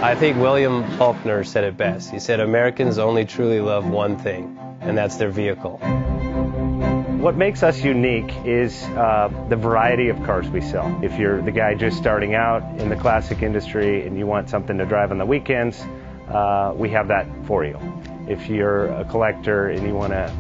I think William Faulkner said it best. He said, Americans only truly love one thing, and that's their vehicle. What makes us unique is the variety of cars we sell. If you're the guy just starting out in the classic industry and you want something to drive on the weekends, we have that for you. If you're a collector and you want to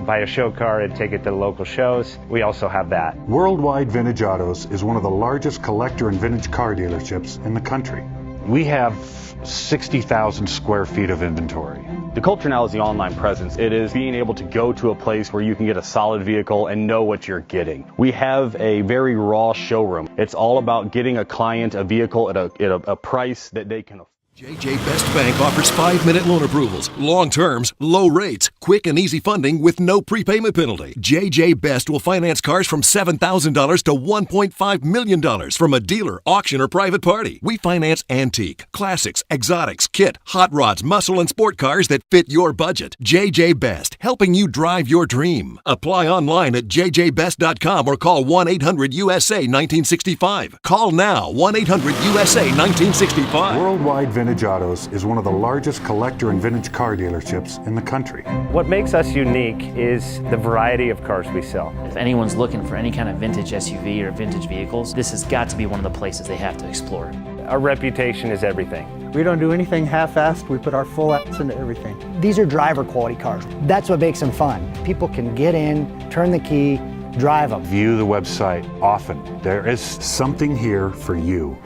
buy a show car and take it to the local shows, we also have that. Worldwide Vintage Autos is one of the largest collector and vintage car dealerships in the country. We have 60,000 square feet of inventory. The culture now is the online presence. It is being able to go to a place where you can get a solid vehicle and know what you're getting. We have a very raw showroom. It's all about getting a client a vehicle at a price that they can afford. JJ Best Bank offers 5-minute loan approvals, long terms, low rates, quick and easy funding with no prepayment penalty. JJ Best will finance cars from $7,000 to $1.5 million from a dealer, auction, or private party. We finance antique, classics, exotics, kit, hot rods, muscle, and sport cars that fit your budget. JJ Best, helping you drive your dream. Apply online at jjbest.com or call 1-800-USA-1965. Call now, 1-800-USA-1965. Worldwide Vintage Autos is one of the largest collector and vintage car dealerships in the country. What makes us unique is the variety of cars we sell. If anyone's looking for any kind of vintage SUV or vintage vehicles, this has got to be one of the places they have to explore. Our reputation is everything. We don't do anything half-assed. We put our full efforts into everything. These are driver quality cars. That's what makes them fun. People can get in, turn the key, drive them. View the website often. There is something here for you.